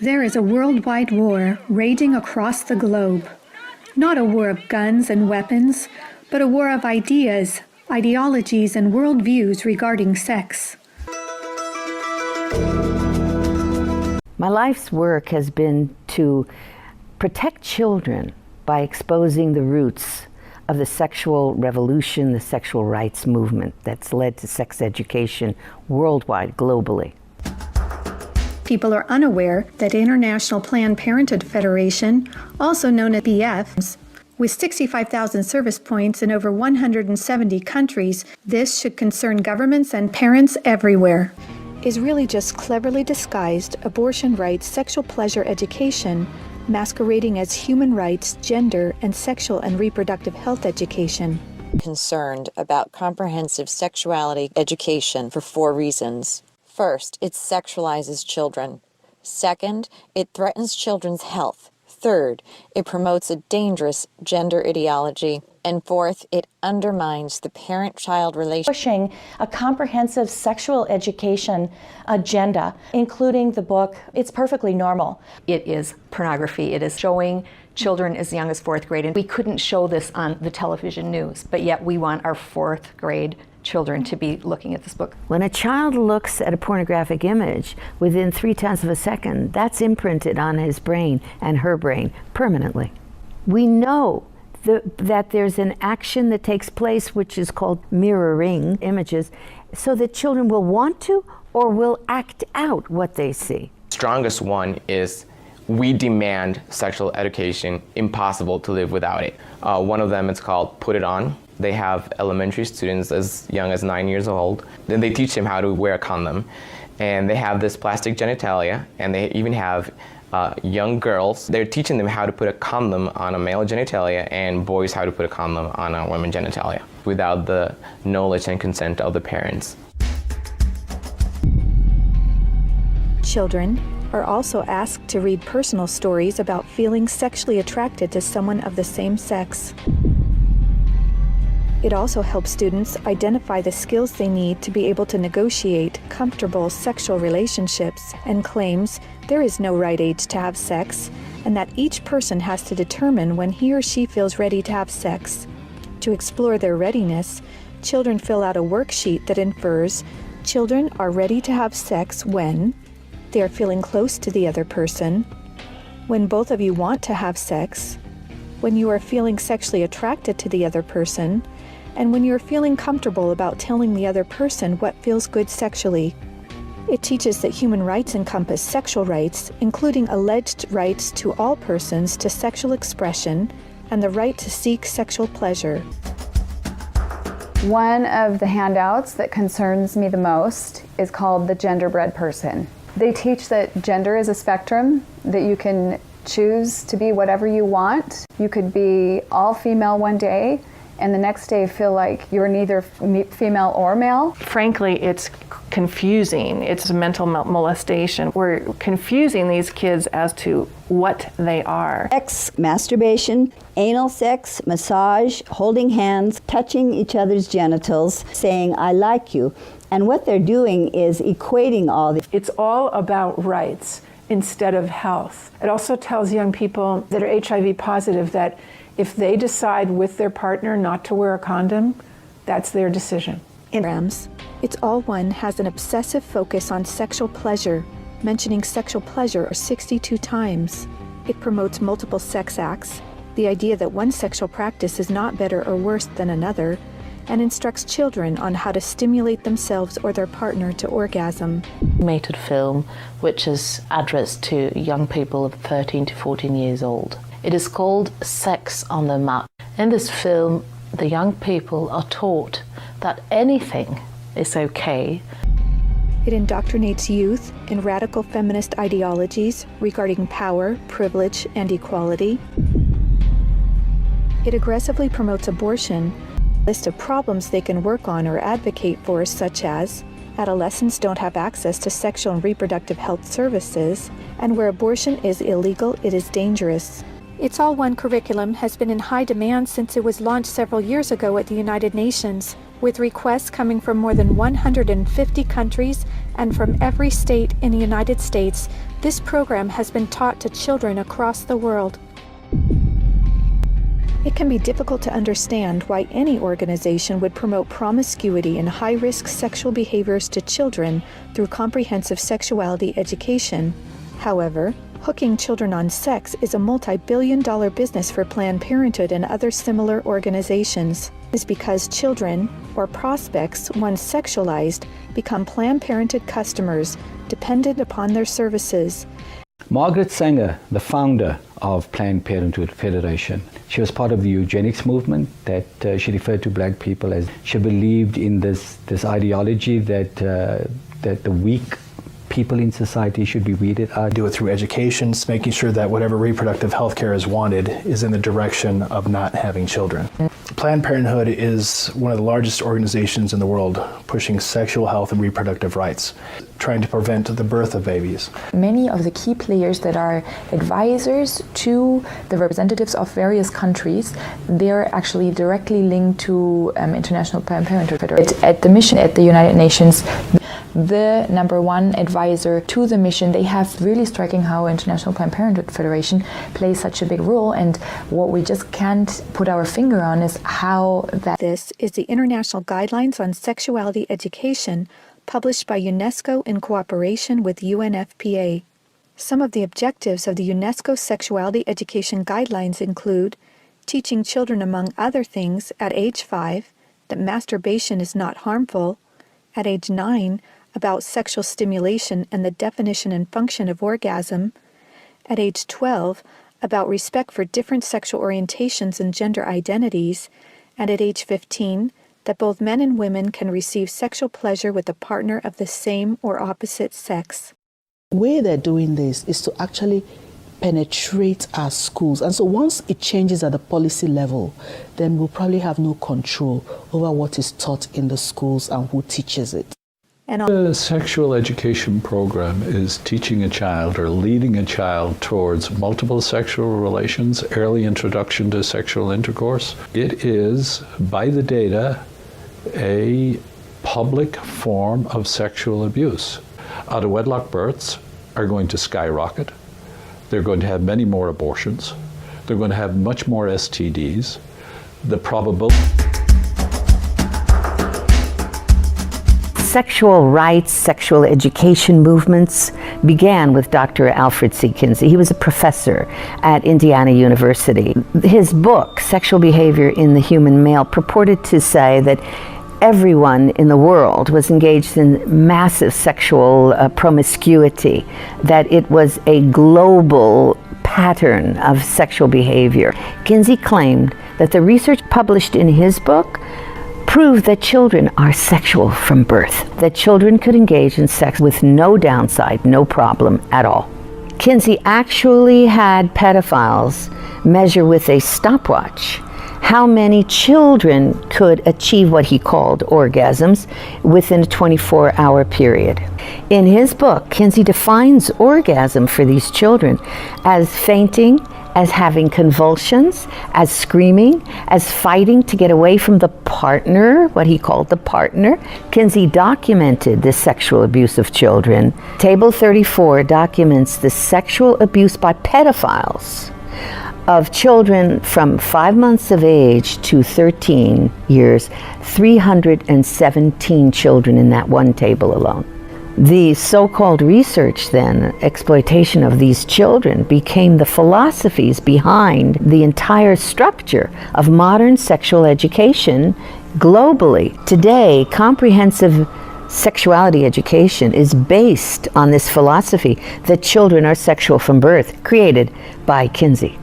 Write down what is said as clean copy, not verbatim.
There is a worldwide war raging across the globe. Not a war of guns and weapons, but a war of ideas, ideologies, and worldviews regarding sex. My life's work has been to protect children by exposing the roots of the sexual revolution, the sexual rights movement that's led to sex education worldwide, globally. People are unaware that International Planned Parenthood Federation, also known as BF, with 65,000 service points in over 170 countries, this should concern governments and parents everywhere, is really just cleverly disguised abortion rights, sexual pleasure education, masquerading as human rights, gender, and sexual and reproductive health education. Concerned about comprehensive sexuality education for 4 reasons. First, it sexualizes children. Second, it threatens children's health. Third, it promotes a dangerous gender ideology. And fourth, it undermines the parent-child relationship. Pushing a comprehensive sexual education agenda, including the book, It's Perfectly Normal. It is pornography. It is showing children as young as 4th grade. And we couldn't show this on the television news, but yet we want our 4th grade children to be looking at this book. When a child looks at a pornographic image, within 0.3 of a second, that's imprinted on his brain and her brain permanently. We know that there's an action that takes place which is called mirroring images, so that children will want to or will act out what they see. Strongest one is we demand sexual education, impossible to live without it. One of them is called Put It On. They have elementary students as young as 9 years old. Then they teach them how to wear a condom. And they have this plastic genitalia, and they even have young girls. They're teaching them how to put a condom on a male genitalia and boys how to put a condom on a women's genitalia without the knowledge and consent of the parents. Children are also asked to read personal stories about feeling sexually attracted to someone of the same sex. It also helps students identify the skills they need to be able to negotiate comfortable sexual relationships, and claims there is no right age to have sex, and that each person has to determine when he or she feels ready to have sex. To explore their readiness, children fill out a worksheet that infers children are ready to have sex when they are feeling close to the other person, when both of you want to have sex, when you are feeling sexually attracted to the other person, and when you're feeling comfortable about telling the other person what feels good sexually. It teaches that human rights encompass sexual rights, including alleged rights to all persons to sexual expression and the right to seek sexual pleasure. One of the handouts that concerns me the most is called The Genderbread Person. They teach that gender is a spectrum, that you can choose to be whatever you want. You could be all female one day, and the next day feel like you're neither female or male. Frankly, it's confusing. It's a mental molestation. We're confusing these kids as to what they are. Sex, masturbation, anal sex, massage, holding hands, touching each other's genitals, saying, I like you. And what they're doing is equating all the... It's all about rights instead of health. It also tells young people that are HIV positive that if they decide with their partner not to wear a condom, that's their decision. In programs, It's All One has an obsessive focus on sexual pleasure, mentioning sexual pleasure 62 times. It promotes multiple sex acts, the idea that one sexual practice is not better or worse than another, and instructs children on how to stimulate themselves or their partner to orgasm. Animated film which is addressed to young people of 13 to 14 years old. It is called Sex on the Map. In this film, the young people are taught that anything is okay. It indoctrinates youth in radical feminist ideologies regarding power, privilege, and equality. It aggressively promotes abortion, a list of problems they can work on or advocate for, such as adolescents don't have access to sexual and reproductive health services, and where abortion is illegal, it is dangerous. It's All One curriculum has been in high demand since it was launched several years ago at the United Nations, with requests coming from more than 150 countries and from every state in the United States This program has been taught to children across the world. It can be difficult to understand why any organization would promote promiscuity and high-risk sexual behaviors to children through comprehensive sexuality education. However, hooking children on sex is a multi-billion-dollar business for Planned Parenthood and other similar organizations. This is because children, or prospects, once sexualized, become Planned Parenthood customers, dependent upon their services. Margaret Sanger, the founder of Planned Parenthood Federation, she was part of the eugenics movement that she referred to black people as, she believed in this ideology that the weak people in society should be weeded out. Do it through education, making sure that whatever reproductive health care is wanted is in the direction of not having children. Planned Parenthood is one of the largest organizations in the world pushing sexual health and reproductive rights, trying to prevent the birth of babies. Many of the key players that are advisors to the representatives of various countries, they're actually directly linked to International Planned Parenthood Federation. At the mission at the United Nations, the #1 advisor to the mission, they have really striking how International Planned Parenthood Federation plays such a big role, and what we just can't put our finger on is how that... This is the International Guidelines on Sexuality Education, published by UNESCO in cooperation with UNFPA. Some of the objectives of the UNESCO Sexuality Education Guidelines include teaching children, among other things, at age 5, that masturbation is not harmful, at age 9, about sexual stimulation and the definition and function of orgasm, at age 12, about respect for different sexual orientations and gender identities, and at age 15, that both men and women can receive sexual pleasure with a partner of the same or opposite sex. The way they're doing this is to actually penetrate our schools. And so once it changes at the policy level, then we'll probably have no control over what is taught in the schools and who teaches it. The sexual education program is teaching a child or leading a child towards multiple sexual relations, early introduction to sexual intercourse. It is, by the data, a public form of sexual abuse. Out-of-wedlock births are going to skyrocket. They're going to have many more abortions. They're going to have much more STDs. The probability... Sexual rights, sexual education movements began with Dr. Alfred C. Kinsey. He was a professor at Indiana University. His book, Sexual Behavior in the Human Male, purported to say that everyone in the world was engaged in massive sexual promiscuity, that it was a global pattern of sexual behavior. Kinsey claimed that the research published in his book proved that children are sexual from birth, that children could engage in sex with no downside, no problem at all. Kinsey actually had pedophiles measure with a stopwatch how many children could achieve what he called orgasms within a 24-hour period. In his book, Kinsey defines orgasm for these children as fainting, as having convulsions, as screaming, as fighting to get away from the partner, what he called the partner. Kinsey documented the sexual abuse of children. Table 34 documents the sexual abuse by pedophiles of children from 5 months of age to 13 years, 317 children in that one table alone. The so-called research then, exploitation of these children, became the philosophies behind the entire structure of modern sexual education globally. Today, comprehensive sexuality education is based on this philosophy that children are sexual from birth, created by Kinsey.